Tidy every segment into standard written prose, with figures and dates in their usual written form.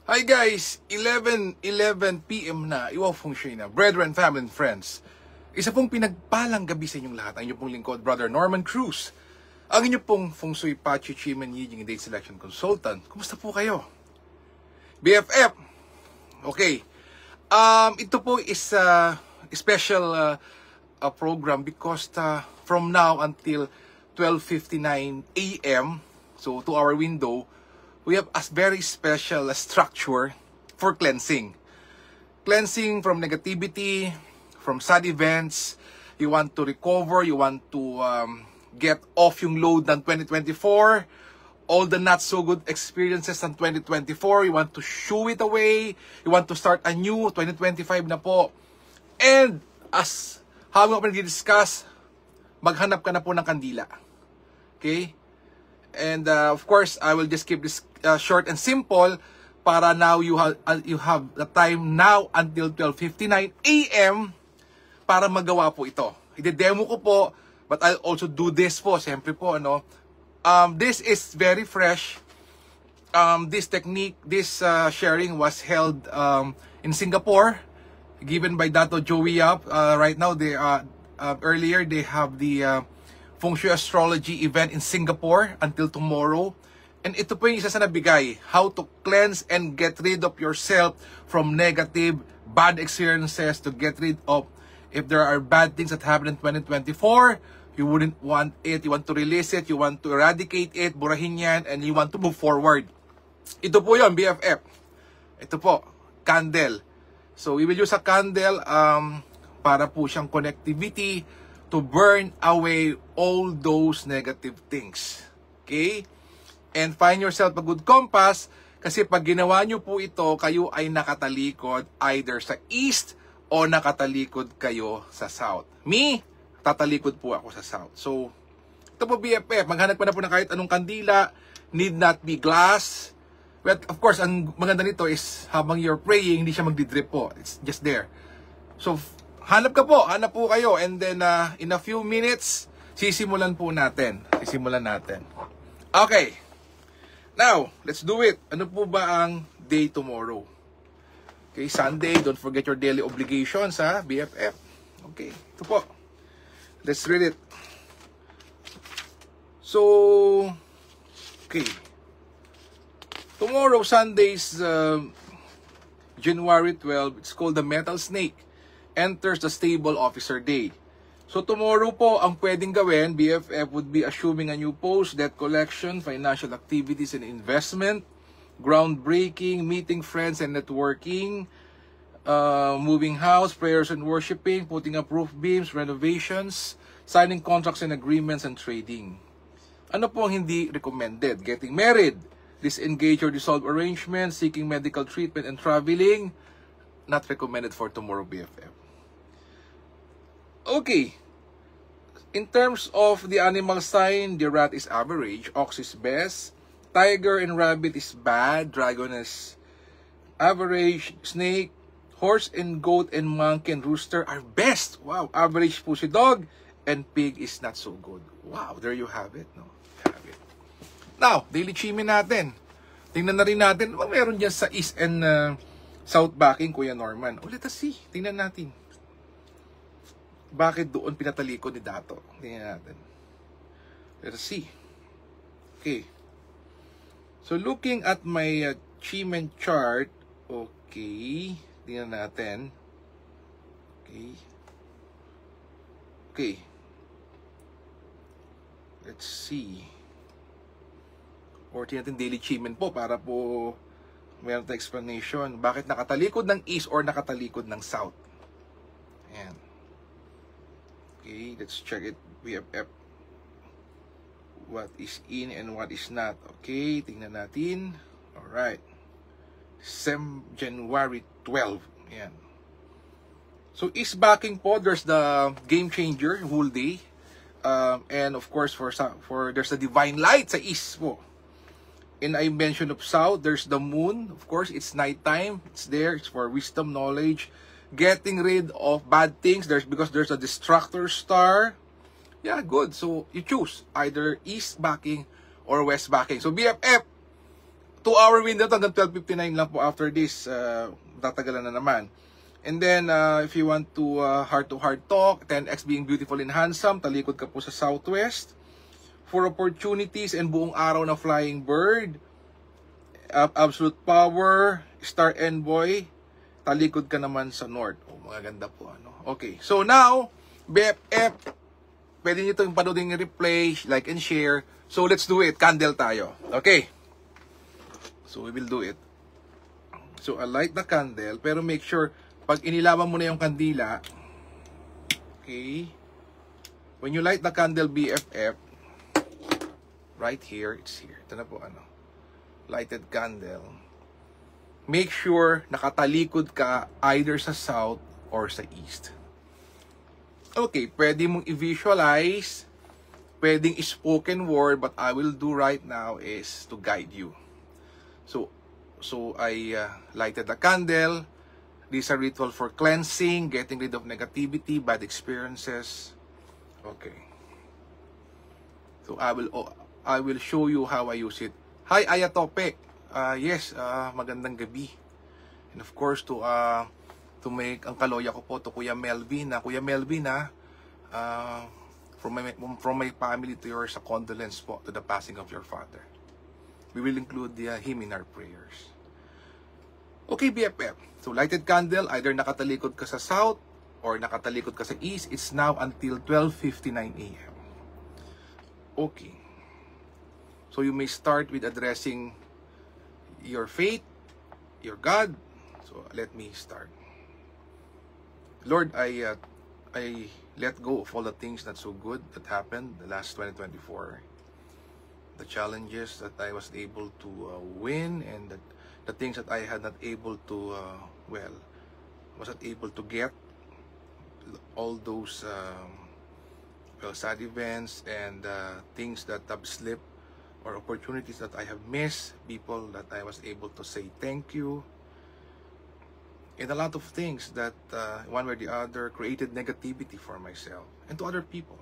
Hi guys, 11:11 PM na, Iwaw Feng Shui na, brethren, family, and friends. Isa pong pinagpalang gabi sa inyong lahat, ang inyong pong lingkod, Brother Norman Cruz. Ang inyong pong Feng Shui Pachi Chimen Yijing Date Selection Consultant. Kumusta po kayo? BFF. Okay. Ito po is a special program because from now until 12:59 AM, so 2-hour window, we have a very special structure for cleansing. Cleansing from negativity, from sad events. You want to recover, you want to get off yung load ng 2024. All the not so good experiences ng 2024, you want to shoo it away. You want to start a new 2025 na po. And as habang ako nag-discuss, maghanap ka na po ng kandila. Okay? And of course, I will just keep this short and simple para now you have the time now until 12:59 AM para magawa po ito. I-demo ko po, but I'll also do this po. Siyempre po, ano, this is very fresh. This technique, this sharing was held in Singapore, given by Dato Joey Yap. Right now, they earlier they have the Feng Shui Astrology event in Singapore until tomorrow. And ito po yung isa sa nabigay, how to cleanse and get rid of yourself from negative, bad experiences, to get rid of, if there are bad things that happen in 2024, you wouldn't want it, you want to release it, you want to eradicate it, burahin yan, and you want to move forward. Ito po yun, BFF. Ito po, candle. So we will use a candle para po siyang connectivity to burn away all those negative things. Okay? And find yourself a good compass, kasi pag ginawa nyo po ito, kayo ay nakatalikod either sa east o nakatalikod kayo sa south. Me, tatalikod po ako sa south. So, ito po BFF, maghanap pa na po ng kahit anong kandila, need not be glass. But of course, ang maganda nito is habang you're praying, hindi siya magdidrip po. It's just there. So, hanap po kayo, and then in a few minutes, sisimulan natin. Okay. Now, let's do it. Ano po ba ang day tomorrow? Okay, Sunday, don't forget your daily obligations, ha, BFF. Okay, ito po. Let's read it. So, okay. Tomorrow, Sunday's January 12, it's called the Metal Snake. Enters the Stable Officer Day. So tomorrow po, ang pwedeng gawin, BFF, would be assuming a new post, debt collection, financial activities and investment, groundbreaking, meeting friends and networking, moving house, prayers and worshiping, putting up roof beams, renovations, signing contracts and agreements, and trading. Ano po ang hindi recommended? Getting married, disengage or dissolve arrangements, seeking medical treatment and traveling, not recommended for tomorrow, BFF. Okay, in terms of the animal sign, the rat is average, ox is best, tiger and rabbit is bad, dragon is average, snake, horse and goat and monkey and rooster are best. Wow, average po si dog, and pig is not so good. Wow, there you have it. No? Have it. Now, daily chimin natin. Tingnan na rin natin, meron dyan sa east and south backing, Kuya Norman. Let us see, tingnan natin. Bakit doon pinatalikod ni Dato? Tingnan natin. Let us see. Okay. So, looking at my Chimen chart, okay. Tingnan natin. Okay. Okay. Let's see. Or tingnan natin daily Chimen po para po mayroon tayong explanation. Bakit nakatalikod ng east or nakatalikod ng south? Ayan. Okay, let's check it. BFF. What is in and what is not. Okay, tingnan natin. Alright. January 12. Ayan. So, east backing po, there's the game changer whole day. And of course, there's the divine light sa east po. And I mentioned of south, there's the moon. Of course, it's nighttime. It's there. It's for wisdom, knowledge. Getting rid of bad things. Because there's a destructor star. Yeah, good. So, you choose either east backing or west backing. So, BFF, 2-hour window to hanggang 12:59 lang po. After this, tatagalan na naman. And then, if you want to heart-to-heart talk, 10x being beautiful and handsome, talikod ka po sa southwest. For opportunities and buong araw na flying bird, absolute power, star envoy, talikod ka naman sa north. Oh, mga ganda po. Ano? Okay, so now, BFF, pwede nyo itong panoodin yung replay, like and share. So let's do it. Candle tayo. Okay. So we will do it. So I light the candle, pero make sure, pag inilawan mo na yung kandila, okay, when you light the candle BFF, right here, it's here. Ito na po, ano, lighted candle. Make sure nakatalikod ka either sa south or sa east. Okay, pwede mong i-visualize, pwedeng spoken word, but I will do right now is to guide you. So I lighted the candle. This is a ritual for cleansing, getting rid of negativity, bad experiences. Okay. So I will show you how I use it. Hi Ayatope. Yes, magandang gabi. And of course to make ang kaloya ko po to Kuya Melvin. Kuya Melvin, from my family to yours, a condolence po to the passing of your father. We will include him in our prayers. Okay, BFF. So, lighted candle, either nakatalikod ka sa south or nakatalikod ka sa east. It's now until 12:59 a.m. Okay. So, you may start with addressing your faith, your God. So, let me start. Lord, I let go of all the things not so good that happened the last 2024. The challenges that I was able to win, and the things that I had not able to, wasn't able to get. All those sad events and things that have slipped, or opportunities that I have missed, people that I was able to say thank you. And a lot of things that, one way or the other, created negativity for myself and to other people.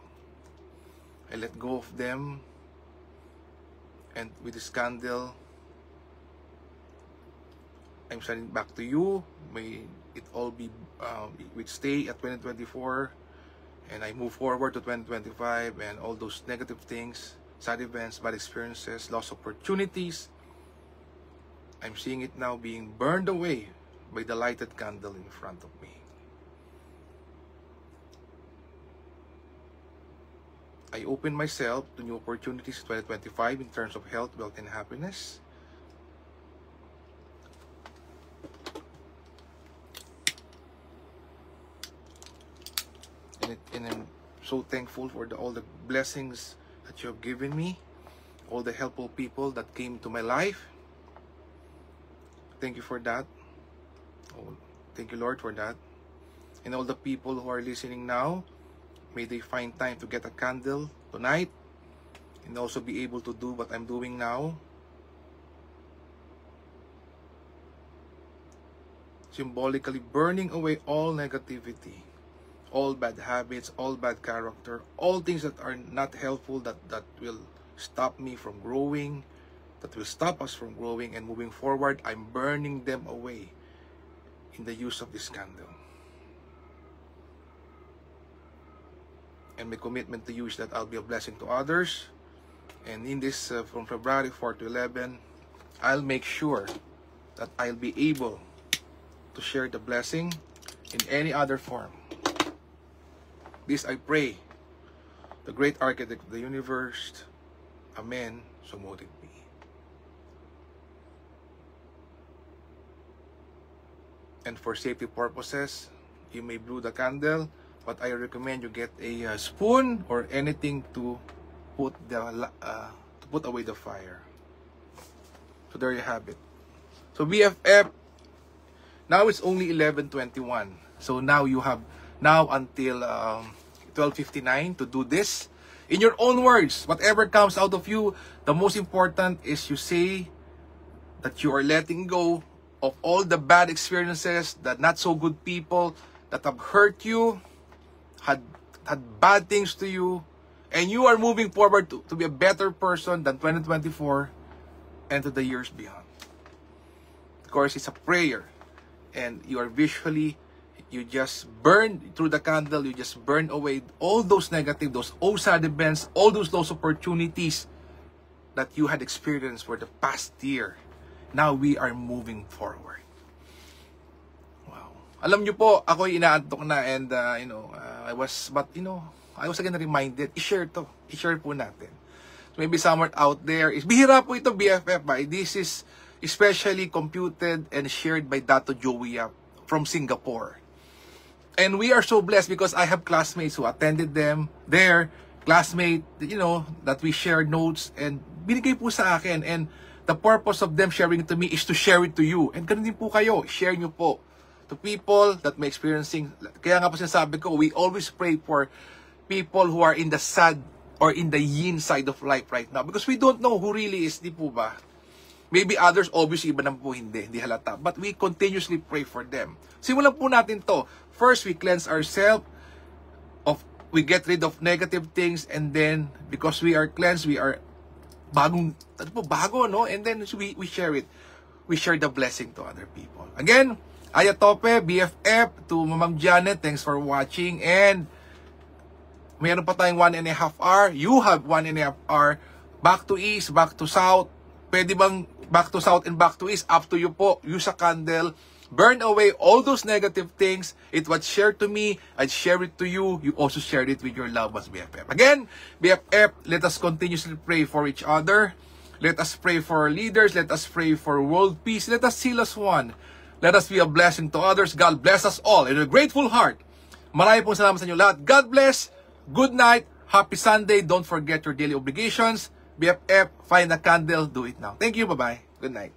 I let go of them, and with this candle, I'm sending back to you. May it all be, we stay at 2024, and I move forward to 2025, and all those negative things, sad events, bad experiences, lost opportunities, I'm seeing it now being burned away by the lighted candle in front of me. I open myself to new opportunities in 2025 in terms of health, wealth, and happiness. And I'm so thankful for all the blessings that you have given me, all the helpful people that came to my life. Thank you for that. Oh, thank you, Lord, for that. And all the people who are listening now, may they find time to get a candle tonight and also be able to do what I'm doing now. Symbolically burning away all negativity, all bad habits, all bad character, all things that are not helpful, that will stop me from growing, that will stop us from growing and moving forward. I'm burning them away in the use of this candle. And my commitment to you is that I'll be a blessing to others. And in this, from February 4 to 11, I'll make sure that I'll be able to share the blessing in any other form. This I pray, the great architect of the universe. Amen. So mote it be. And for safety purposes, you may blow the candle, but I recommend you get a spoon or anything to put away the fire. So there you have it. So BFF, now it's only 11:21. So now you have until 12:59 to do this in your own words. Whatever comes out of you, the most important is you say that you are letting go of all the bad experiences, the not so good people that have hurt you, had bad things to you, and you are moving forward to be a better person than 2024 and to the years beyond. Of course, it's a prayer. And you are visually, you just burn through the candle, you just burn away all those negative, those old sad events, all those lost opportunities that you had experienced for the past year. Now we are moving forward. Wow. Alam nyo po, ako'y inaantok na and I was again reminded, i-share to. I-share po natin. So maybe somewhere out there, bihira po ito BFF ba? This is especially computed and shared by Dato Joey Yap from Singapore. And we are so blessed because I have classmates who attended them there, classmate, that we shared notes and binigay po sa akin. And the purpose of them sharing it to me is to share it to you. And ganun din po kayo, share nyo po to people that may experiencing. Kaya nga po sinasabi ko, we always pray for people who are in the sad or in the yin side of life right now. Because we don't know who really is, di po ba? Maybe others, obviously, iba naman po hindi halata. But we continuously pray for them. Simulan po natin to. First, we cleanse ourselves. We get rid of negative things. And then, because we are cleansed, we are bago, no? And then we share it. We share the blessing to other people. Again, Ayatope, BFF, to Ma'am Janet, thanks for watching. And mayroon pa tayong 1.5 hour. You have 1.5 hour. Back to east, back to south. Pwede bang back to south and back to east? Up to you po. Use a candle. Burn away all those negative things. It was shared to me. I share it to you. You also shared it with your loved ones, BFF. Again, BFF, let us continuously pray for each other. Let us pray for our leaders. Let us pray for world peace. Let us seal as one. Let us be a blessing to others. God bless us all. In a grateful heart. Maraming pong salamat sa inyo lahat. God bless. Good night. Happy Sunday. Don't forget your daily obligations. BFF, find a candle. Do it now. Thank you. Bye-bye. Good night.